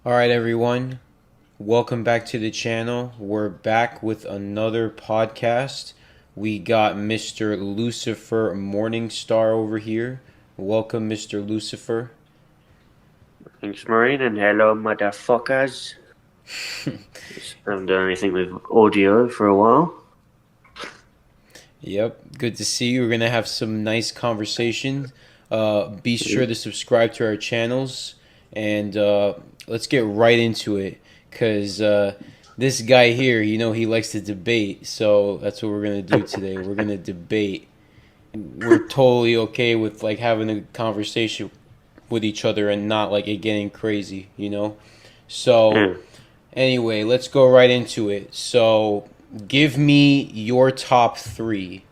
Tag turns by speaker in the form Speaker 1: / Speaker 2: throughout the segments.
Speaker 1: All right, everyone. Welcome back to the channel. We're back with another podcast. We got Mr. Lucifer Morningstar over here. Welcome, Mr. Lucifer.
Speaker 2: Thanks, Marine, and hello, motherfuckers. Haven't done anything with audio for a while.
Speaker 1: Yep, good to see you. We're going to have some nice conversations. Be sure to subscribe to our channels and let's get right into it because this guy here, he likes to debate. So that's what we're going to do today. We're going to debate. We're totally okay with like having a conversation with each other and not like it getting crazy. So
Speaker 2: Yeah.
Speaker 1: anyway, let's go right into it. So give me your top three.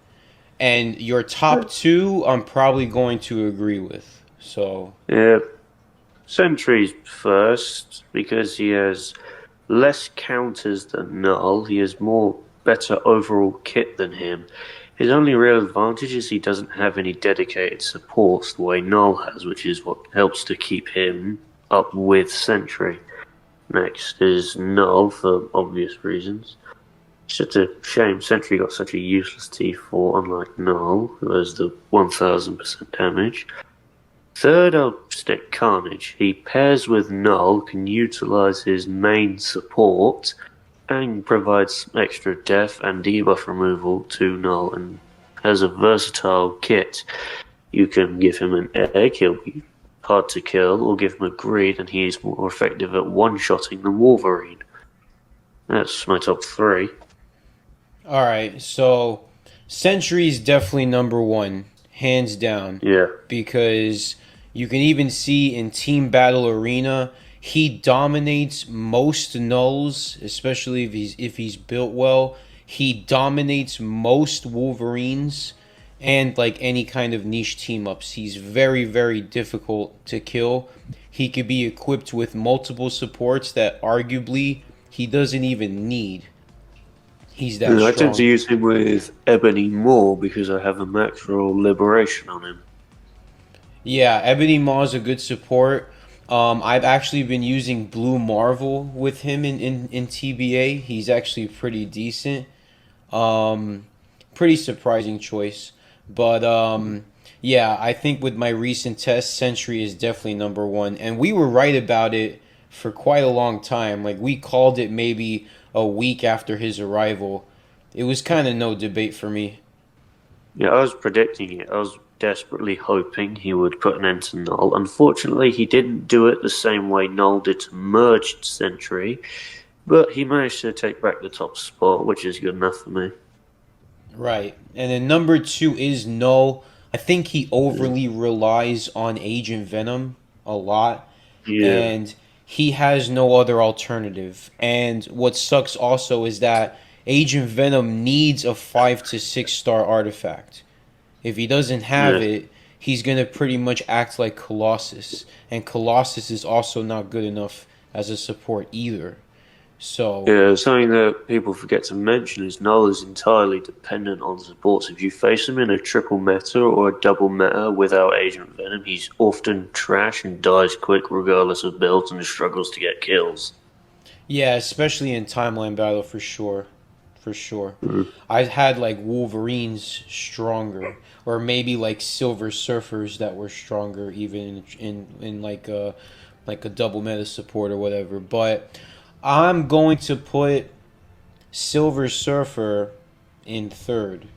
Speaker 1: And your top two, I'm probably going to agree with. So,
Speaker 2: Yeah. Sentry's first because he has less counters than Null. He has more better overall kit than him. His only real advantage is he doesn't have any dedicated supports the way Null has, which is what helps to keep him up with Sentry. Next is Null for obvious reasons. It's just a shame Sentry got such a useless T4, unlike Null, who has the 1000% damage. Third, I'll stick Carnage. He pairs with Null, can utilize his main support, and provides extra death and debuff removal to Null, and has a versatile kit. You can give him an egg, he'll be hard to kill, or give him a greed, and he's more effective at one-shotting than Wolverine. That's my top three.
Speaker 1: all right. So, Sentry is definitely number one, hands down,
Speaker 2: Yeah.
Speaker 1: because you can even see in Team Battle Arena, he dominates most nulls, especially if he's built well. He dominates most Wolverines and like any kind of niche team ups. He's very, very difficult to kill. He could be equipped with multiple supports that arguably he doesn't even need. He's that
Speaker 2: I tend to
Speaker 1: strong.
Speaker 2: use him with Ebony more because I have a macro liberation on him.
Speaker 1: Yeah, Ebony Maw is a good support. I've actually been using Blue Marvel with him in TBA. He's actually pretty decent. Um, Pretty surprising choice. But yeah, I think with my recent test, Sentry is definitely number one. And we were right about it for quite a long time. Like, we called it maybe a week after his arrival. It was kind of no debate for me.
Speaker 2: Yeah, I was predicting it. I was desperately hoping he would put an end to Null. Unfortunately, he didn't do it the same way Null did to Merged Sentry, but he managed to take back the top spot, which is good enough for me.
Speaker 1: Right. And then number two is Null. I think he overly relies on Agent Venom a lot,
Speaker 2: Yeah.
Speaker 1: and he has no other alternative. And what sucks also is that Agent Venom needs a 5 to 6 star artifact. If he doesn't have
Speaker 2: Yeah.
Speaker 1: it, he's gonna pretty much act like Colossus, and Colossus is also not good enough as a support either. So
Speaker 2: Yeah, something that people forget to mention is Null is entirely dependent on supports. If you face him in a triple meta or a double meta without Agent Venom, he's often trash and dies quick regardless of builds and struggles to get kills.
Speaker 1: yeah, especially in timeline battle for sure. For sure.
Speaker 2: Mm.
Speaker 1: I've had like Wolverines stronger, or maybe like Silver Surfers that were stronger, even in like a double meta support or whatever. But I'm going to put Silver Surfer in third,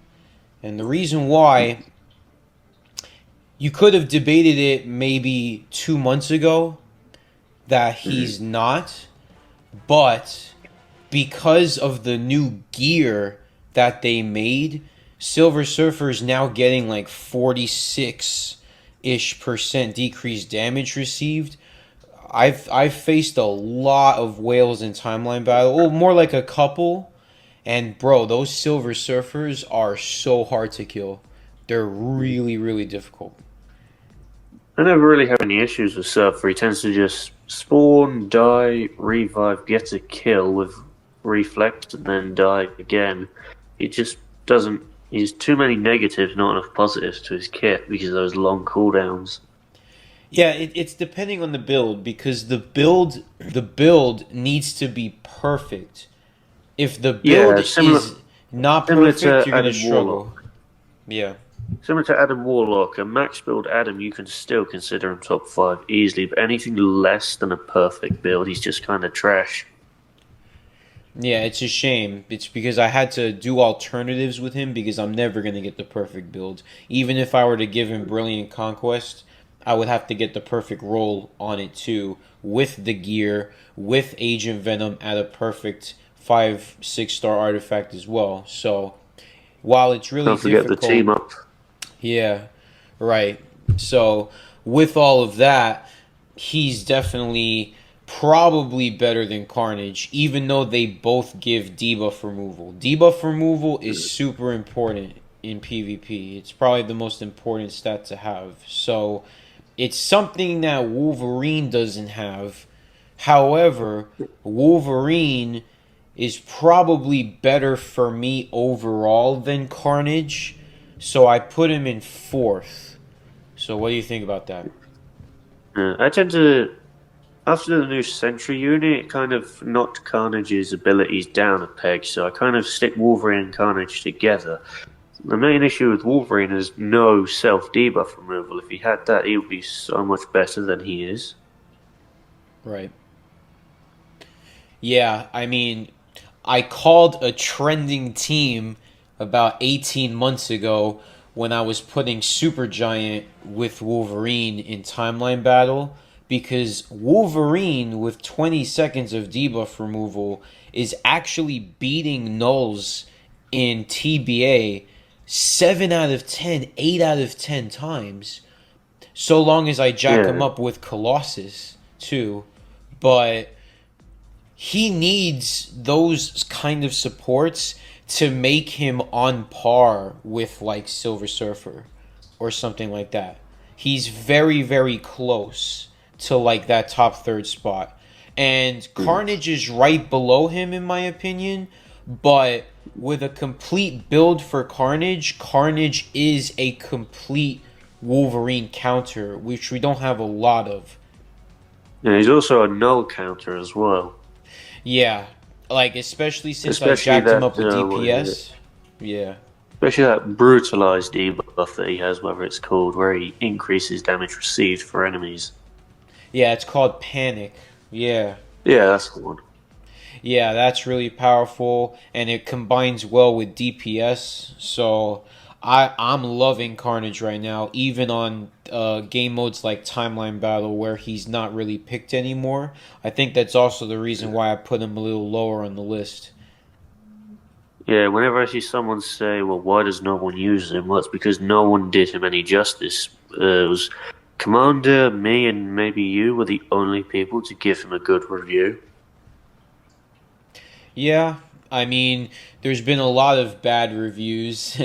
Speaker 1: and the reason why, you could have debated it maybe 2 months ago that
Speaker 2: Mm.
Speaker 1: he's not, but because of the new gear that they made, Silver Surfer is now getting like 46-ish% decreased damage received. I've faced a lot of whales in timeline battle, well, more like a couple, and bro, those Silver Surfers are so hard to kill. They're really, really difficult.
Speaker 2: I never really have any issues with Surfer. He tends to just spawn, die, revive, get a kill with reflect, and then die again. He just doesn't. He's too many negatives, not enough positives to his kit because of those long cooldowns.
Speaker 1: Yeah, it's depending on the build because the build needs to be perfect. If the build
Speaker 2: Yeah, similar
Speaker 1: is not
Speaker 2: similar
Speaker 1: perfect,
Speaker 2: to
Speaker 1: you're gonna
Speaker 2: Adam
Speaker 1: struggle.
Speaker 2: Warlock.
Speaker 1: Yeah.
Speaker 2: Similar to Adam Warlock, a max build Adam, you can still consider him top five easily, but anything less than a perfect build, he's just kind of trash.
Speaker 1: Yeah, it's a shame. It's because I had to do alternatives with him because I'm never going to get the perfect build. Even if I were to give him Brilliant Conquest, I would have to get the perfect roll on it too, with the gear, with Agent Venom at a perfect 5, 6 star artifact as well. So while it's really
Speaker 2: Don't forget the
Speaker 1: difficult,
Speaker 2: team up.
Speaker 1: yeah, right. So with all of that, he's definitely probably better than Carnage, even though they both give debuff removal. Debuff removal is super important in PvP. It's probably the most important stat to have. So it's something that Wolverine doesn't have. However, Wolverine is probably better for me overall than Carnage. So I put him in fourth. So what do you think about that?
Speaker 2: I tend to, after the new Sentry unit, it kind of knocked Carnage's abilities down a peg, so I kind of stick Wolverine and Carnage together. The main issue with Wolverine is no self debuff removal. If he had that, he would be so much better than he is.
Speaker 1: Right. Yeah, I mean, I called a trending team about 18 months ago when I was putting Supergiant with Wolverine in timeline battle because Wolverine with 20 seconds of debuff removal is actually beating nulls in TBA 7 out of 10, 8 out of 10 times so long as I jack him
Speaker 2: Yeah,
Speaker 1: up with Colossus too. But he needs those kind of supports to make him on par with like Silver Surfer or something like that. He's very, very close to like that top third spot. And Carnage is right below him in my opinion, but with a complete build for Carnage, Carnage is a complete Wolverine counter, which we don't have a lot of.
Speaker 2: yeah, he's also a null counter as well.
Speaker 1: Yeah, like especially since I
Speaker 2: Especially
Speaker 1: jacked him
Speaker 2: that,
Speaker 1: up with
Speaker 2: what is it?
Speaker 1: DPS. Yeah,
Speaker 2: Especially that brutalized debuff that he has, whatever it's called, where he increases damage received for enemies.
Speaker 1: yeah, it's called Panic. Yeah,
Speaker 2: Yeah, that's the one.
Speaker 1: yeah, that's really powerful, and it combines well with DPS. So I'm loving Carnage right now, even on game modes like Timeline Battle where he's not really picked anymore. I think that's also the reason why I put him a little lower on the list.
Speaker 2: Yeah, whenever I see someone say, well, why does no one use him? Well, it's because no one did him any justice. It was Commander, me, and maybe you were the only people to give him a good review.
Speaker 1: Yeah, I mean, there's been a lot of bad reviews,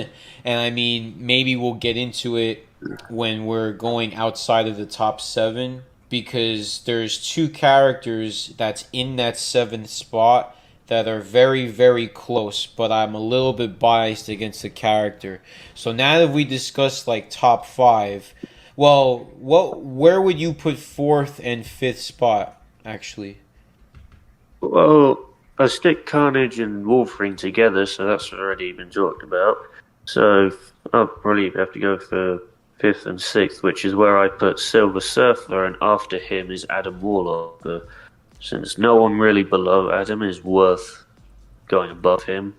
Speaker 1: and I mean, maybe we'll get into it when we're going outside of the top seven because there's two characters that's in that seventh spot that are very, very close, but I'm a little bit biased against the character. So now that we discussed like top five, well, where would you put fourth and fifth spot actually?
Speaker 2: Well, I stick Carnage and Wolverine together, so that's already been talked about. So I'll probably have to go for fifth and sixth, which is where I put Silver Surfer, and after him is Adam Warlock. Since no one really below Adam is worth going above him.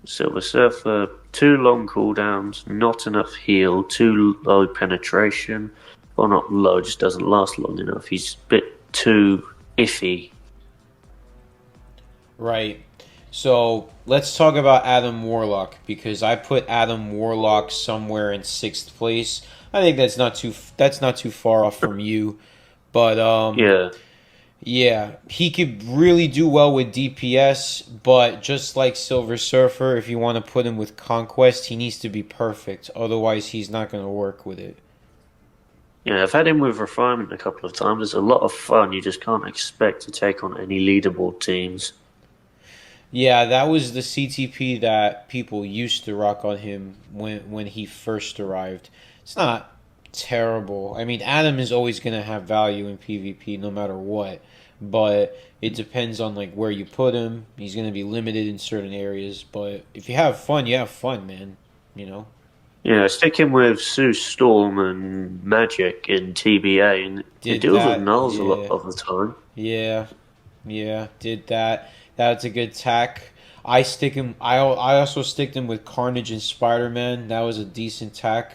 Speaker 2: Silver Surfer, too long cooldowns, not enough heal, too low penetration. Well, not low, just doesn't last long enough. He's a bit too iffy.
Speaker 1: Right. So let's talk about Adam Warlock because I put Adam Warlock somewhere in sixth place. I think that's not too far off from you, but
Speaker 2: Yeah,
Speaker 1: yeah, he could really do well with DPS. But just like Silver Surfer, if you want to put him with Conquest, he needs to be perfect. Otherwise, he's not going to work with it.
Speaker 2: yeah. I've had him with Refinement a couple of times. It's a lot of fun. You just can't expect to take on any leaderboard teams.
Speaker 1: Yeah, that was the CTP that people used to rock on him when he first arrived. It's not terrible. I mean, Adam is always gonna have value in PvP no matter what, but it depends on like where you put him. He's gonna be limited in certain areas, but if you have fun, man. You know,
Speaker 2: Yeah, stick him with Sue Storm and Magic in TBA, and it
Speaker 1: did
Speaker 2: deals with
Speaker 1: that,
Speaker 2: nulls a lot
Speaker 1: yeah,
Speaker 2: of the time.
Speaker 1: yeah, yeah, did that. That's a good tack. I stick him. I also stick him with Carnage and Spider Man. That was a decent tack.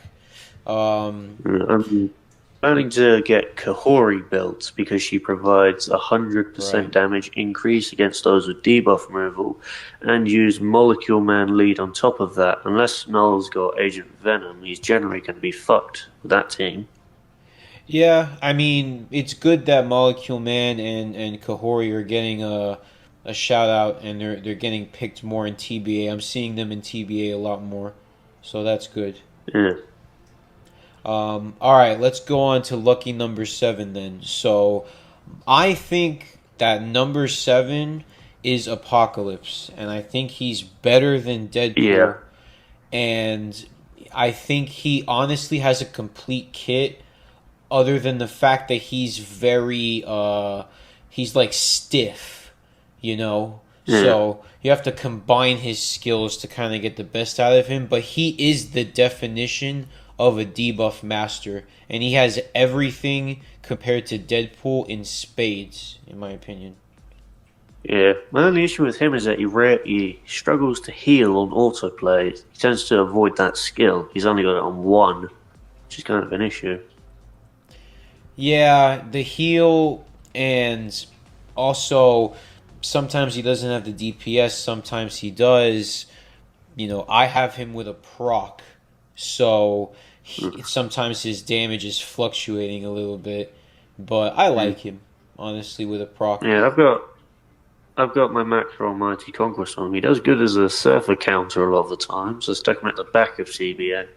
Speaker 1: Um,
Speaker 2: I'm planning to get Kahori built because she provides 100%
Speaker 1: right.
Speaker 2: damage increase against those with debuff removal, and use Molecule Man lead on top of that. Unless Null's got Agent Venom, he's generally going to be fucked with that team.
Speaker 1: Yeah, I mean, it's good that Molecule Man and Kahori are getting a shout out and they're getting picked more in TBA. I'm seeing them in TBA a lot more, so that's good.
Speaker 2: Yeah,
Speaker 1: All right, let's go on to lucky number seven then. So I think that number seven is Apocalypse, and I think he's better than
Speaker 2: yeah,
Speaker 1: Deadpool, and I think he honestly has a complete kit other than the fact that he's like stiff, you know.
Speaker 2: yeah.
Speaker 1: So you have to combine his skills to kind of get the best out of him, but he is the definition of a debuff master, and he has everything compared to Deadpool in spades, in my opinion.
Speaker 2: Yeah, my only issue with him is that he struggles to heal on autoplay. He tends to avoid that skill. He's only got it on one, which is kind of an issue.
Speaker 1: Yeah, the heal, and also sometimes he doesn't have the DPS, sometimes he does. You know, I have him with a proc, so sometimes his damage is fluctuating a little bit, but I
Speaker 2: Mm.
Speaker 1: like him honestly with a proc.
Speaker 2: Yeah, I've got my Macro Almighty Conquest on him. He does good as a surfer counter a lot of the time, so stuck him at the back of CBA.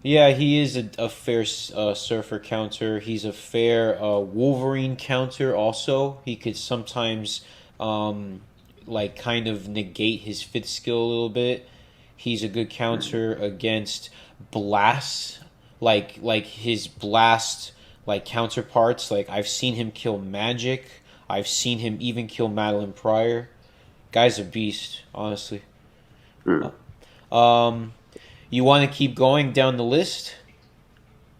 Speaker 1: Yeah, he is a fair surfer counter. He's a fair Wolverine counter. Also, he could sometimes like kind of negate his fifth skill a little bit. He's a good counter against blasts, like his blast like counterparts. Like I've seen him kill Magic. I've seen him even kill Madeline Pryor. Guy's a beast, honestly.
Speaker 2: Mm.
Speaker 1: Um, you want to keep going down the list?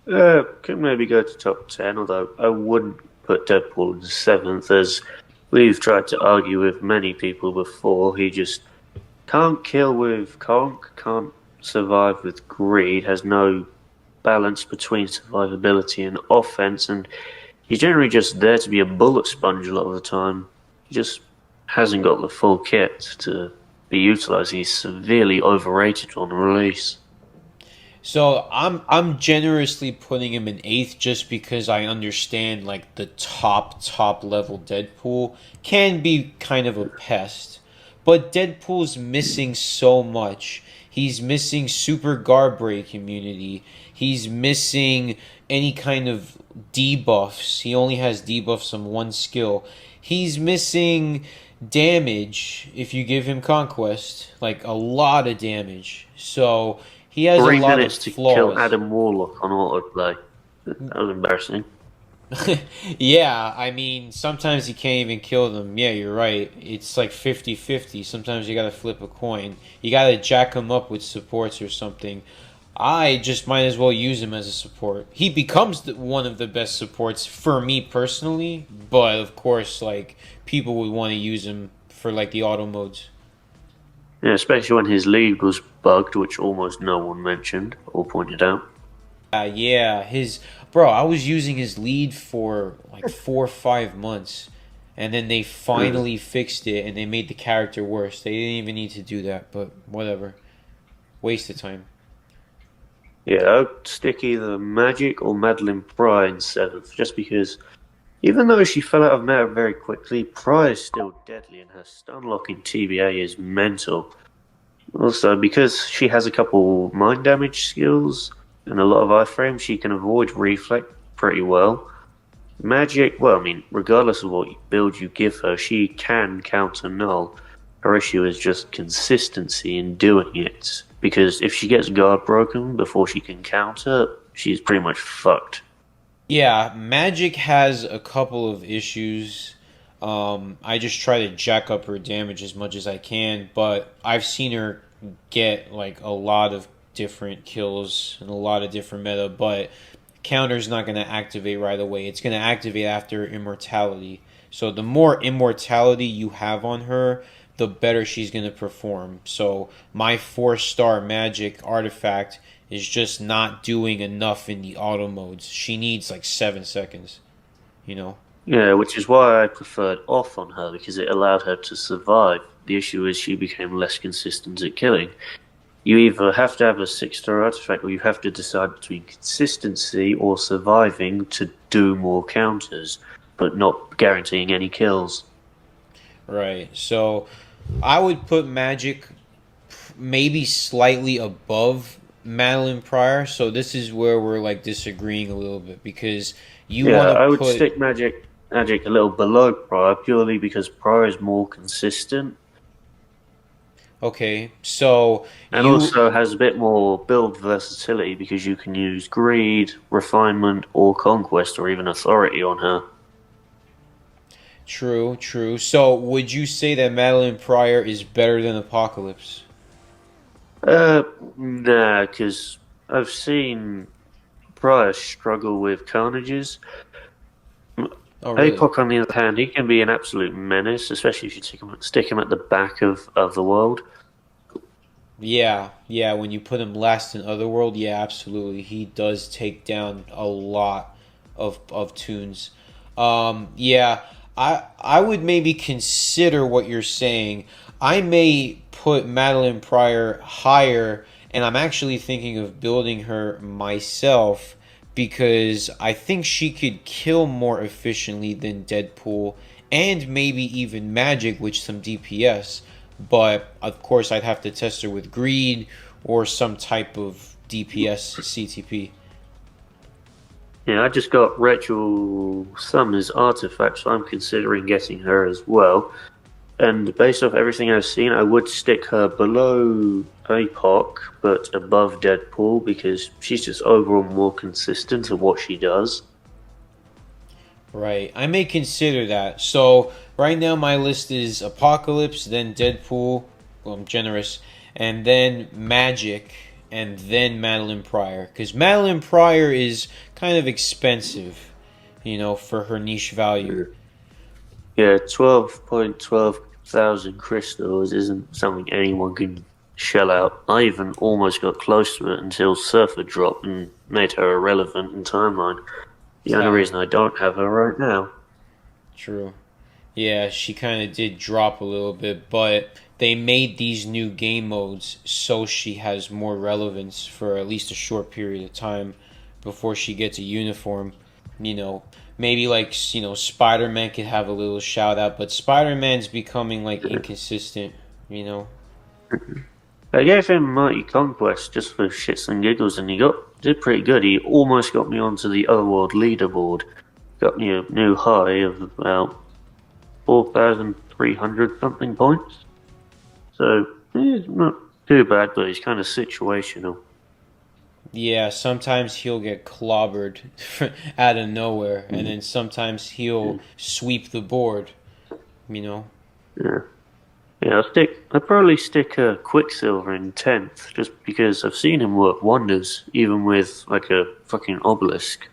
Speaker 2: Could maybe go to top 10, although I wouldn't put Deadpool in seventh, as we've tried to argue with many people before. He just can't kill with Conk, can't survive with Greed, has no balance between survivability and offense, and he's generally just there to be a bullet sponge a lot of the time. He just hasn't got the full kit to be utilized. He's severely overrated on release.
Speaker 1: So I'm generously putting him in eighth just because I understand like the top level Deadpool can be kind of a pest. But Deadpool's missing so much. He's missing super guard break immunity. He's missing any kind of debuffs. He only has debuffs on one skill. He's missing damage if you give him conquest, like a lot of damage. So he has a
Speaker 2: Three
Speaker 1: lot of
Speaker 2: minutes to kill
Speaker 1: flaws.
Speaker 2: Adam Warlock on autoplay. That was embarrassing.
Speaker 1: Yeah, I mean, sometimes you can't even kill them. Yeah, you're right. It's like 50-50. Sometimes you gotta flip a coin. You gotta jack him up with supports or something. I just might as well use him as a support. He becomes one of the best supports for me personally, but of course, like, people would want to use him for, like, the auto modes.
Speaker 2: Yeah, especially when his lead was bugged, which almost no one mentioned or pointed out.
Speaker 1: Yeah, his bro. I was using his lead for like 4 or 5 months, and then they
Speaker 2: Mm.
Speaker 1: finally fixed it, and they made the character worse. They didn't even need to do that, but whatever. Waste of time.
Speaker 2: Yeah, I'd stick either Magic or Madeline Pry in seventh, just because even though she fell out of meta very quickly, Pry is still deadly and her stun lock in TBA is mental. Also, because she has a couple mind damage skills and a lot of iframe, she can avoid reflect pretty well. Magic, well, I mean, regardless of what build you give her, she can counter null. Her issue is just consistency in doing it. Because if she gets guard broken before she can counter, she's pretty much fucked.
Speaker 1: Yeah, Magic has a couple of issues. I just try to jack up her damage as much as I can, but I've seen her get like a lot of different kills and a lot of different meta, but counter's not going to activate right away. It's going to activate after immortality. So the more immortality you have on her, the better she's going to perform. So my 4-star magic artifact is just not doing enough in the auto modes. She needs like 7 seconds, you know?
Speaker 2: Yeah, which is why I preferred off on her because it allowed her to survive. The issue is she became less consistent at killing. You either have to have a 6-star artifact or you have to decide between consistency or surviving to do more counters, but not guaranteeing any kills.
Speaker 1: Right. So I would put Magic maybe slightly above Madeline Pryor. So this is where we're like disagreeing a little bit because you
Speaker 2: Yeah,
Speaker 1: want
Speaker 2: I
Speaker 1: to
Speaker 2: would
Speaker 1: put.
Speaker 2: stick Magic a little below Prior purely because Prior is more consistent
Speaker 1: Okay, so
Speaker 2: and
Speaker 1: you.
Speaker 2: also has a bit more build versatility because you can use Greed, Refinement, or Conquest, or even Authority on her.
Speaker 1: True, true. So would you say that Madeline Pryor is better than Apocalypse?
Speaker 2: Uh, nah, because I've seen Prior struggle with Carnages.
Speaker 1: Oh, really?
Speaker 2: APOC, on the other hand, he can be an absolute menace, especially if you stick him at the back of the world.
Speaker 1: Yeah, yeah. When you put him last in Otherworld, yeah, absolutely. He does take down a lot of tunes. Yeah, I would maybe consider what you're saying. I may put Madeline Pryor higher, and I'm actually thinking of building her myself because I think she could kill more efficiently than Deadpool and maybe even Magic with some DPS. But of course, I'd have to test her with Greed or some type of DPS CTP.
Speaker 2: Yeah, I just got Rachel Summers artifact, so I'm considering getting her as well. And based off everything I've seen, I would stick her below APOC, but above Deadpool because she's just overall more consistent at what she does.
Speaker 1: Right. I may consider that. So right now my list is Apocalypse, then Deadpool. Well, I'm generous, and then Magic, and then Madeline Pryor. Because Madeline Pryor is kind of expensive, for her niche value.
Speaker 2: Yeah, 12.12 thousand crystals isn't something anyone can shell out. I even almost got close to it until Surfer dropped and made her irrelevant in timeline. The only
Speaker 1: Haha,
Speaker 2: reason I don't have her right now.
Speaker 1: true. Yeah, she kind of did drop a little bit, but they made these new game modes so she has more relevance for at least a short period of time before she gets a uniform. You know, maybe like, Spider Man could have a little shout out, but Spider Man's becoming like inconsistent, you know?
Speaker 2: I gave him Mighty Conquest just for shits and giggles, and he did pretty good. He almost got me onto the Otherworld leaderboard. Got me a new high of about 4,300 something points. So he's not too bad, but he's kind of situational.
Speaker 1: Yeah, sometimes he'll get clobbered out of nowhere, and then sometimes he'll sweep the board, you know?
Speaker 2: Yeah. Yeah, I'd probably stick Quicksilver in 10th, just because I've seen him work wonders, even with like a fucking obelisk.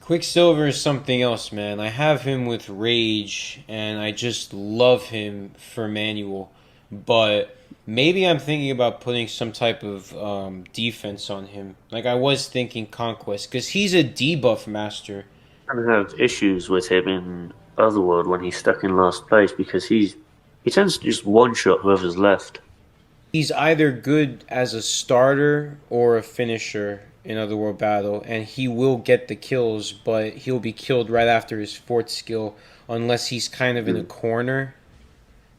Speaker 1: Quicksilver is something else, man. I have him with Rage, and I just love him for manual. But maybe I'm thinking about putting some type of defense on him. Like I was thinking Conquest, because he's a debuff master.
Speaker 2: I have issues with him in Otherworld when he's stuck in last place because he tends to just one shot whoever's left.
Speaker 1: He's either good as a starter or a finisher in Otherworld Battle, and he will get the kills, but he'll be killed right after his fourth skill unless he's kind of in a
Speaker 2: Mm.
Speaker 1: corner.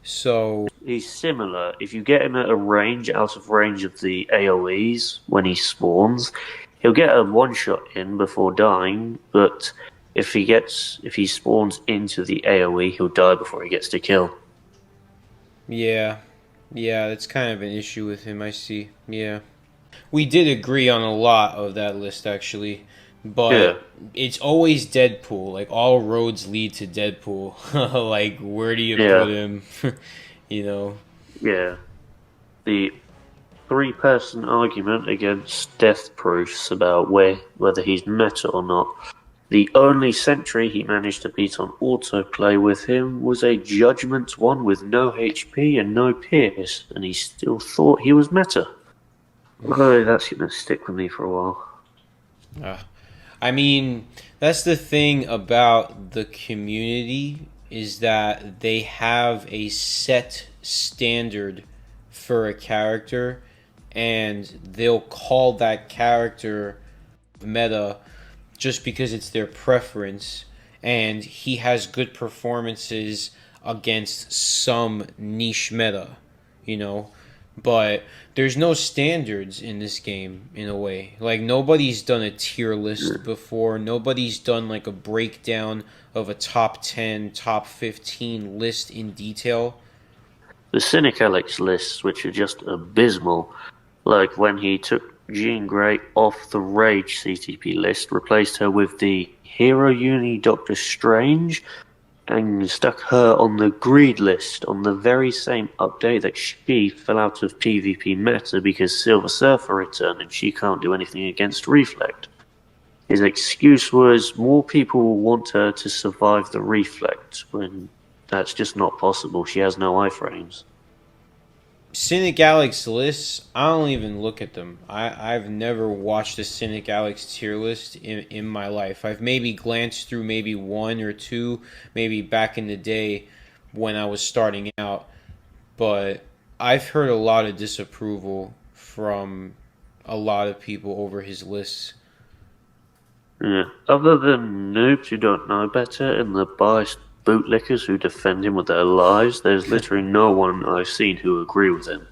Speaker 1: So
Speaker 2: He's similar. If you get him at a range out of range of the AoEs when he spawns, he'll get a one shot in before dying, but if he spawns into the AoE, he'll die before he gets to kill.
Speaker 1: yeah, yeah, that's kind of an issue with him. I see. Yeah. We did agree on a lot of that list actually,
Speaker 2: Yeah,
Speaker 1: but it's always Deadpool. Like all roads lead to Deadpool. Like where do you
Speaker 2: yeah,
Speaker 1: put him? you know.
Speaker 2: yeah. The three-person argument against death proofs about whether he's meta or not. The only sentry he managed to beat on autoplay with him was a Judgment one with no HP and no Pierce, and he still thought he was meta. Oh, that's gonna stick with me for a while.
Speaker 1: Uh, I mean, that's the thing about the community is that they have a set standard for a character and they'll call that character meta just because it's their preference and he has good performances against some niche meta, you know. But there's no standards in this game in a way. Like nobody's done a tier list
Speaker 2: Yeah.
Speaker 1: before. Nobody's done like a breakdown of a top 10, top 15 list in detail.
Speaker 2: The Cynic Alex lists, which are just abysmal, like when he took Jean Grey off the Rage CTP list, replaced her with the Hero Uni Doctor Strange, and stuck her on the Greed list on the very same update that she fell out of PvP meta because Silver Surfer returned and she can't do anything against Reflect. His excuse was more people want her to survive the Reflect, when that's just not possible. She has no iframes.
Speaker 1: Cynic Alex lists, I don't even look at them. I've never watched a Cynic Alex tier list in my life. I've maybe glanced through maybe one or two, maybe back in the day when I was starting out, but I've heard a lot of disapproval from a lot of people over his lists.
Speaker 2: Yeah. Other than noobs who don't know better and the biased bootlickers who defend him with their lives, there's literally no one I've seen who agree with him.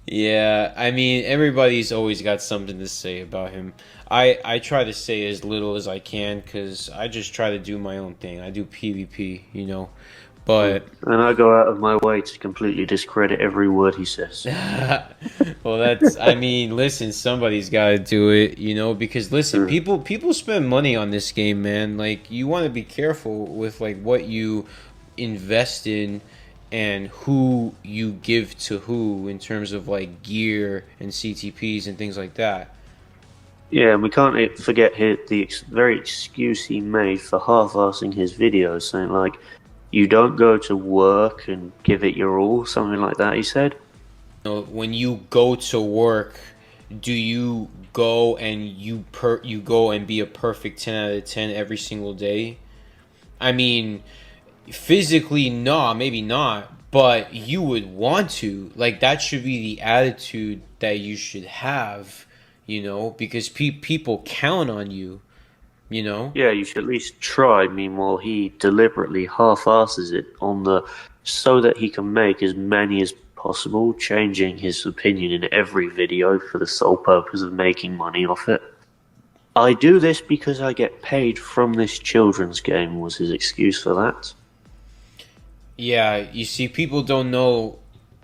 Speaker 1: Yeah, I mean everybody's always got something to say about him. I try to say as little as I can because I just try to do my own thing. I do PvP, you know, but
Speaker 2: And I go out of my way to completely discredit every word he says.
Speaker 1: well, that's I mean, listen, somebody's got to do it, you know, because listen,
Speaker 2: Mm.
Speaker 1: people spend money on this game, man. Like you want to be careful with like what you invest in and who you give to who in terms of like gear and CTPs and things like that.
Speaker 2: Yeah, and we can't forget the very excuse he made for half-assing his videos, saying like, "You don't go to work and give it your all," something like that. He said.
Speaker 1: Know, when you go to work, do you go and you go and be a perfect 10 out of 10 every single day? I mean, physically, nah, maybe not, but you would want to. Like that should be the attitude that you should have, you know, because people count on you, you know.
Speaker 2: Yeah, you should at least try. Meanwhile, he deliberately half-asses it on the so that he can make as many as possible, changing his opinion in every video for the sole purpose of making money off it. I do this because I get paid from this children's game, was his excuse for that.
Speaker 1: Yeah, you see, people don't know,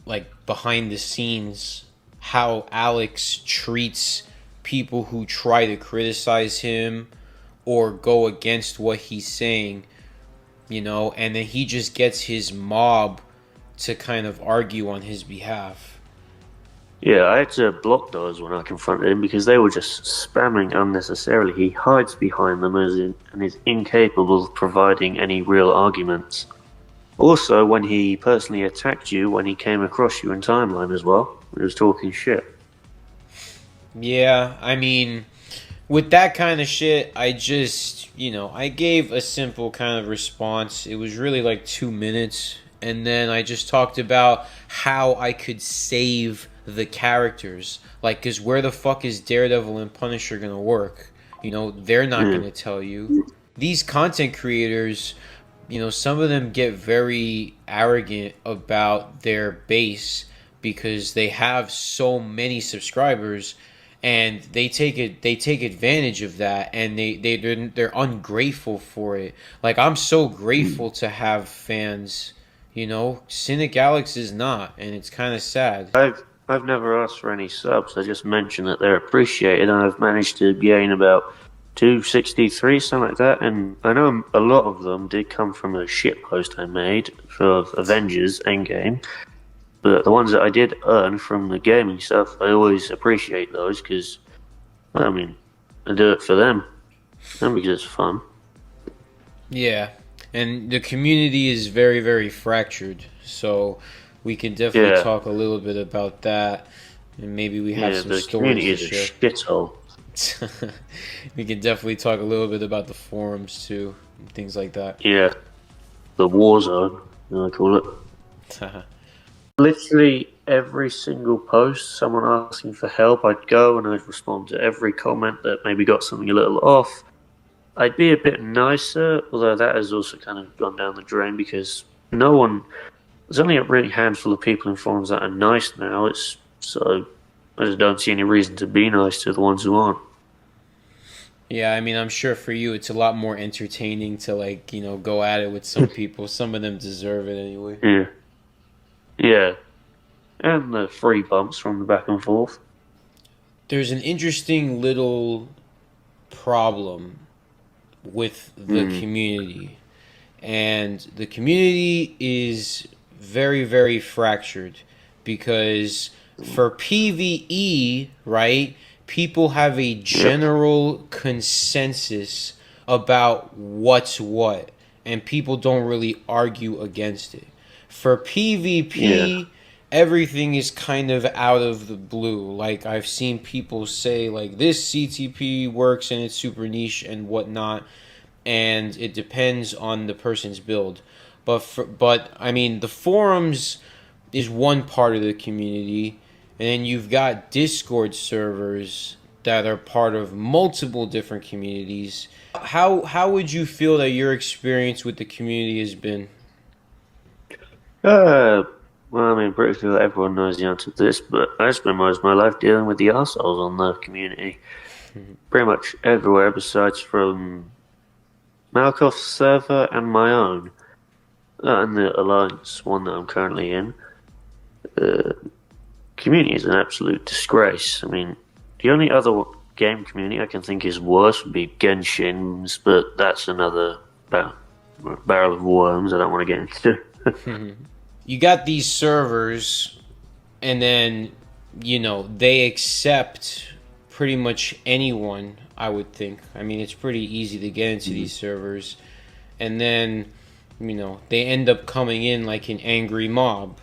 Speaker 1: like, behind the scenes how Alex treats people who try to criticize him or go against what he's saying, you know, and then he just gets his mob to kind of argue on his behalf.
Speaker 2: Yeah, I had to block those when I confronted him because they were just spamming unnecessarily. He hides behind them and is incapable of providing any real arguments. Also, when he personally attacked you when he came across you in timeline as well, he was talking shit.
Speaker 1: Yeah, I mean, with that kind of shit, I just, you know, I gave a simple kind of response. It was really like 2 minutes. And then I just talked about how I could save the characters. Like, because where the fuck is Daredevil and Punisher going to work? You know, they're not
Speaker 2: Yeah,
Speaker 1: going to tell you. These content creators, you know, some of them get very arrogant about their base because they have so many subscribers and they take advantage of that and they're ungrateful for it. Like I'm so grateful to have fans, you know. Cynic Alex is not, and it's kind of sad.
Speaker 2: I've I've never asked for any subs. I just mentioned that they're appreciated, and I've managed to gain about 263, something like that. And I know a lot of them did come from a shit post I made for Avengers Endgame. But the ones that I did earn from the gaming stuff, I always appreciate those because, I mean, I do it for them and because it's fun.
Speaker 1: Yeah, and the community is very, very fractured. So we can definitely
Speaker 2: Yeah,
Speaker 1: talk a little bit about that, and maybe we have
Speaker 2: yeah,
Speaker 1: some
Speaker 2: the
Speaker 1: stories
Speaker 2: community
Speaker 1: to
Speaker 2: is a
Speaker 1: share.
Speaker 2: shithole.
Speaker 1: We can definitely talk a little bit about the forums too, and things like that.
Speaker 2: Yeah, the war zone, I call it. Literally every single post, someone asking for help, I'd go and I'd respond to every comment that maybe got something a little off. I'd be a bit nicer, although that has also kind of gone down the drain because no one, there's only a really handful of people in forums that are nice now. It's so I just don't see any reason to be nice to the ones who aren't.
Speaker 1: Yeah, I mean, I'm sure for you it's a lot more entertaining to like, go at it with some people. Some of them deserve it anyway.
Speaker 2: Yeah, yeah, and the free bumps from the back and forth.
Speaker 1: There's an interesting little problem with the
Speaker 2: Mm.
Speaker 1: community. And the community is very, very fractured because for PvE, right, people have a
Speaker 2: Yep.
Speaker 1: general consensus about what's what, and people don't really argue against it. For
Speaker 2: Yeah.
Speaker 1: PvP, everything is kind of out of the blue. Like, I've seen people say, like, this CTP works and it's super niche and whatnot, and it depends on the person's build. But I mean, the forums is one part of the community, and then you've got Discord servers that are part of multiple different communities. How would you feel that your experience with the community has been?
Speaker 2: Uh, well, I mean, pretty sure everyone knows the answer to this, but I spend most of my life dealing with the assholes on the community. Pretty much everywhere besides from Malkoff's server and my own, and the Alliance one that I'm currently in. Uh, Community is an absolute disgrace. I mean, the only other game community I can think is worse would be Genshin's, but that's another barrel of worms I don't want to get into.
Speaker 1: You got these servers, and then they accept pretty much anyone. I would think. I mean, it's pretty easy to get into these servers, and then they end up coming in like an angry mob.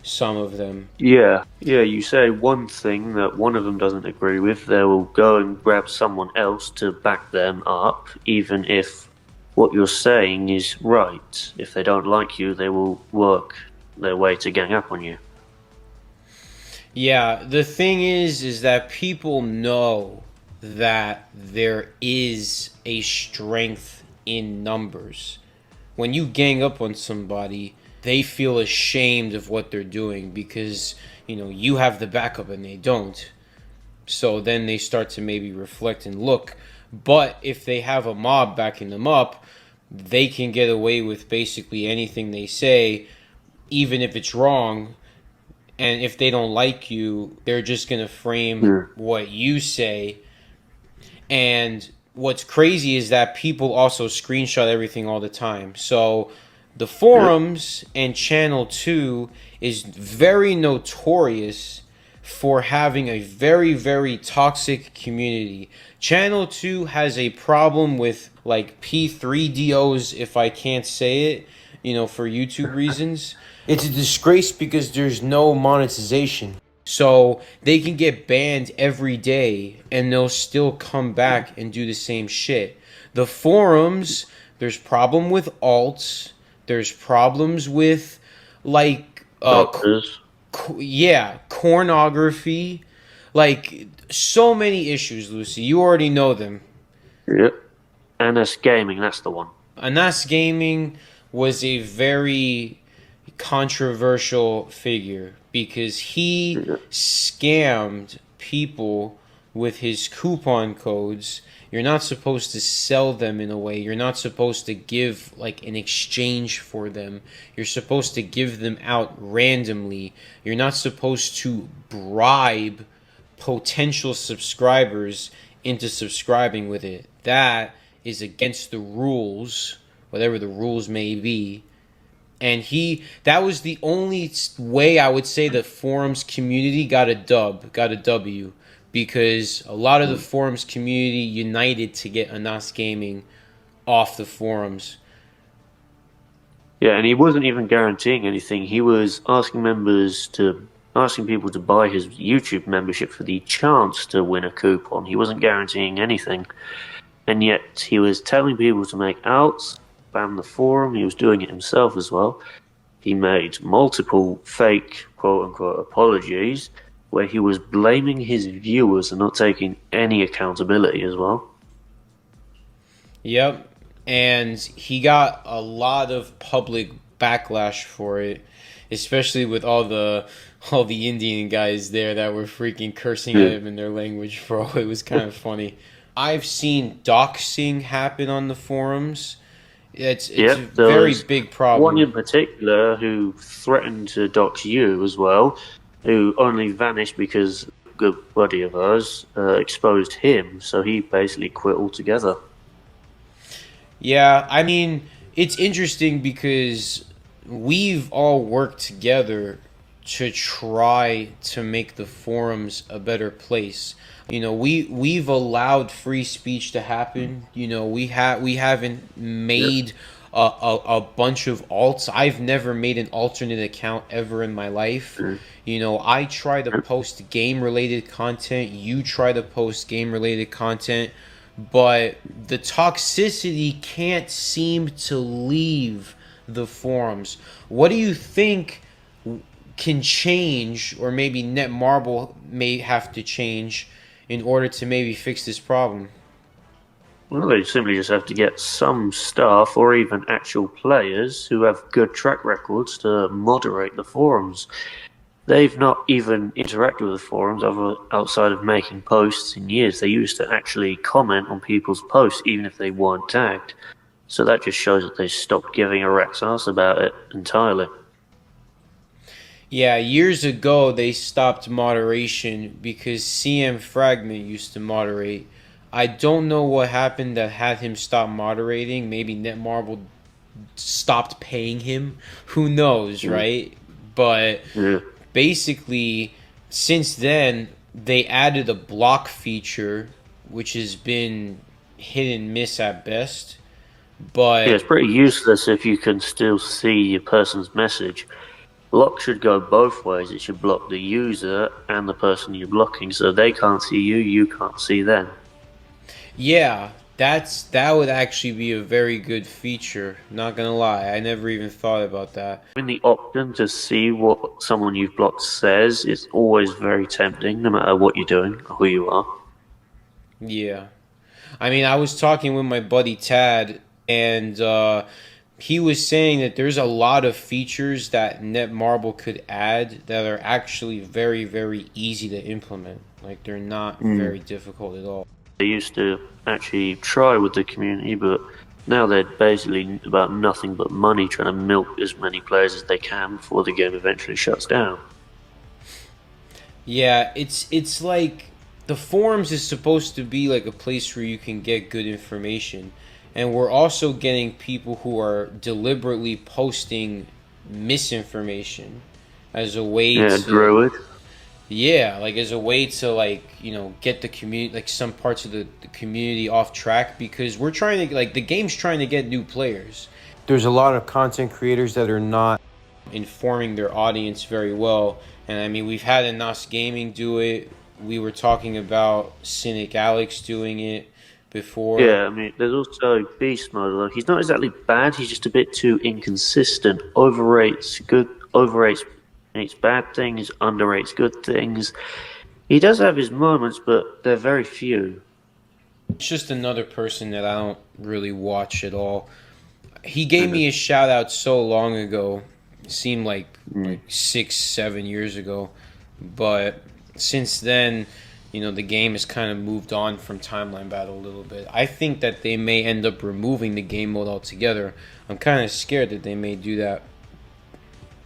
Speaker 1: Some of them.
Speaker 2: Yeah, yeah, you say one thing that one of them doesn't agree with, they will go and grab someone else to back them up, even if what you're saying is right. If they don't like you, they will work their way to gang up on you.
Speaker 1: Yeah, the thing is that people know that there is a strength in numbers. When you gang up on somebody, they feel ashamed of what they're doing because, you have the backup and they don't. So then they start to maybe reflect and look. But if they have a mob backing them up, they can get away with basically anything they say, even if it's wrong. And if they don't like you, they're just going to frame
Speaker 2: Yeah,
Speaker 1: what you say. And what's crazy is that people also screenshot everything all the time. So the
Speaker 2: yeah,
Speaker 1: forums and Channel 2 is very notorious for having a very, very toxic community. Channel 2 has a problem with like P3DOs, if I can't say it, for YouTube reasons. It's a disgrace because there's no monetization. So they can get banned every day and they'll still come back and do the same shit. The forums, there's problem with alts, there's problems with like
Speaker 2: doctors.
Speaker 1: yeah, pornography, like so many issues, Lucy. You already know them.
Speaker 2: Yep. NS Gaming, that's the one.
Speaker 1: Anas Gaming was a very controversial figure because he
Speaker 2: Yeah.
Speaker 1: scammed people with his coupon codes. You're not supposed to sell them in a way. You're not supposed to give like an exchange for them. You're supposed to give them out randomly. You're not supposed to bribe potential subscribers into subscribing with it. That is against the rules, whatever the rules may be. And that was the only way I would say the forums community got a W, because a lot of the forums community united to get Anas Gaming off the forums.
Speaker 2: Yeah, and he wasn't even guaranteeing anything. He was asking people to buy his YouTube membership for the chance to win a coupon. He wasn't guaranteeing anything, and yet he was telling people to make outs, spam the forum. He was doing it himself as well. He made multiple fake quote unquote apologies where he was blaming his viewers and not taking any accountability as well.
Speaker 1: Yep. And he got a lot of public backlash for it, especially with all the Indian guys there that were freaking cursing at
Speaker 2: Yeah.
Speaker 1: him in their language, bro. It was kind of funny. I've seen doxing happen on the forums. It's a
Speaker 2: Yep, there
Speaker 1: very
Speaker 2: was
Speaker 1: big
Speaker 2: one
Speaker 1: problem.
Speaker 2: in particular who threatened to dox you as well, who only vanished because a good buddy of ours exposed him, so he basically quit altogether.
Speaker 1: Yeah, I mean, it's interesting because we've all worked together to try to make the forums a better place. You know, we've allowed free speech to happen. You know, we haven't
Speaker 2: Yep.
Speaker 1: made a bunch of alts. I've never made an alternate account ever in my life.
Speaker 2: Mm.
Speaker 1: You know, I try to post game related content. You try to post game related content, but the toxicity can't seem to leave the forums. What do you think can change, or maybe Netmarble may have to change in order to maybe fix this problem?
Speaker 2: Well, they simply just have to get some staff or even actual players who have good track records to moderate the forums. They've not even interacted with the forums outside of making posts in years. They used to actually comment on people's posts even if they weren't tagged. So that just shows that they stopped giving a rat's ass about it entirely.
Speaker 1: Yeah, years ago they stopped moderation because CM Fragment used to moderate. I don't know what happened that had him stop moderating. Maybe Netmarble stopped paying him. Who knows,
Speaker 2: Mm.
Speaker 1: right? But
Speaker 2: Yeah.
Speaker 1: basically, since then, they added a block feature, which has been hit and miss at best.
Speaker 2: Yeah,
Speaker 1: But
Speaker 2: it's pretty useless if you can still see a person's message. Block should go both ways. It should block the user and the person you're blocking, so they can't see you, you can't see them.
Speaker 1: yeah, that would actually be a very good feature. Not gonna lie, I never even thought about that.
Speaker 2: Having the option to see what someone you've blocked says is always very tempting, no matter what you're doing or who you are.
Speaker 1: Yeah, I mean, I was talking with my buddy Tad, and he was saying that there's a lot of features that Netmarble could add that are actually very, very easy to implement. Like they're not
Speaker 2: Mm.
Speaker 1: very difficult at all.
Speaker 2: They used to actually try with the community, but now they're basically about nothing but money, trying to milk as many players as they can before the game eventually shuts down.
Speaker 1: Yeah, it's like the forums is supposed to be like a place where you can get good information, and we're also getting people who are deliberately posting misinformation as a way
Speaker 2: Yeah,
Speaker 1: to,
Speaker 2: Druid.
Speaker 1: yeah, like as a way to, like, you know, get the community, like some parts of the community off track, because we're trying to, like, the game's trying to get new players. There's a lot of content creators that are not informing their audience very well. And I mean, we've had Anas Gaming do it. We were talking about Cynic Alex doing it before.
Speaker 2: Yeah, I mean, there's also Beast Mode. Though. He's not exactly bad. He's just a bit too inconsistent. Overrates makes bad things, underrates good things. He does have his moments, but they're very few.
Speaker 1: It's just another person that I don't really watch at all. He gave me a shout out so long ago. It seemed like
Speaker 2: Mm.
Speaker 1: 6, 7 years ago. But since then, the game has kind of moved on from timeline battle a little bit. I think that they may end up removing the game mode altogether. I'm kind of scared that they may do that.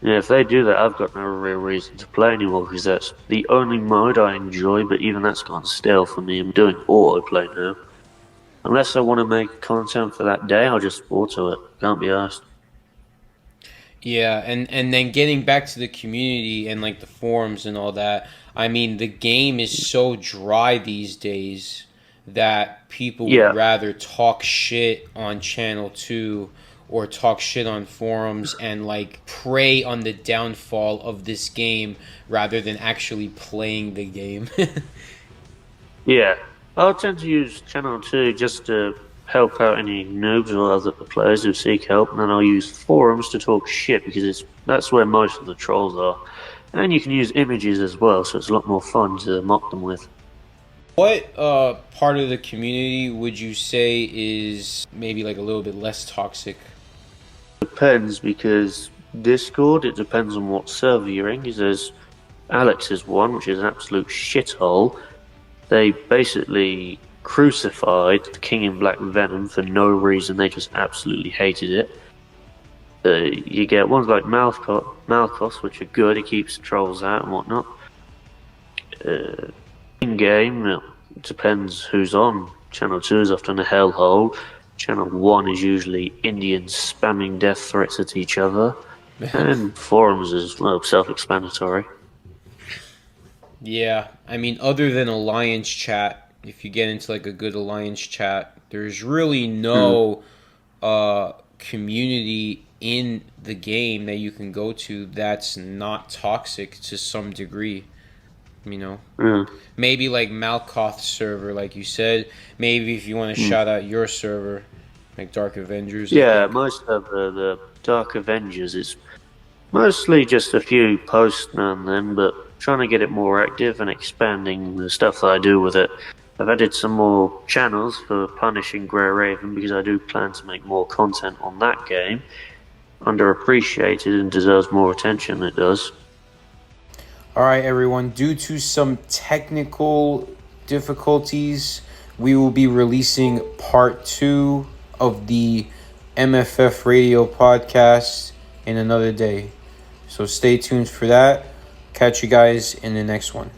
Speaker 2: Yeah, if they do that, I've got no real reason to play anymore because that's the only mode I enjoy. But even that's gone stale for me. I'm doing autoplay now. Unless I want to make content for that day, I'll just auto it. Can't be asked.
Speaker 1: Yeah, and then getting back to the community and like the forums and all that. I mean, the game is so dry these days that people would
Speaker 2: Yeah,
Speaker 1: rather talk shit on channel 2 or talk shit on forums and like prey on the downfall of this game rather than actually playing the game.
Speaker 2: yeah. I'll tend to use Channel 2 just to help out any noobs or other players who seek help, and then I'll use forums to talk shit because that's where most of the trolls are. And you can use images as well, so it's a lot more fun to mock them with.
Speaker 1: What part of the community would you say is maybe like a little bit less toxic?
Speaker 2: Depends because Discord, it depends on what server you're in. Because there's Alex's one, which is an absolute shithole. They basically crucified the King in Black Venom for no reason. They just absolutely hated it. You get ones like Malkos, which are good. It keeps trolls out and whatnot. In game, it depends who's on. Channel 2 is often a hellhole. Channel 1 is usually Indians spamming death threats at each other. And forums is, well, self-explanatory.
Speaker 1: Yeah, I mean, other than Alliance chat, if you get into like a good Alliance chat, there's really
Speaker 2: Mm,
Speaker 1: no community in the game that you can go to that's not toxic to some degree. You know,
Speaker 2: mm,
Speaker 1: maybe like Malkoth's server, like you said. Maybe if you want to
Speaker 2: mm.
Speaker 1: shout out your server, like Dark Avengers, I
Speaker 2: Yeah,
Speaker 1: think.
Speaker 2: most of the Dark Avengers is mostly just a few posts now and then, but trying to get it more active and expanding the stuff that I do with it. I've added some more channels for Punishing Grey Raven because I do plan to make more content on that game. Underappreciated and deserves more attention, it does.
Speaker 1: All right, everyone. Due to some technical difficulties, we will be releasing part 2 of the MFF radio podcast in another day. So stay tuned for that. Catch you guys in the next one.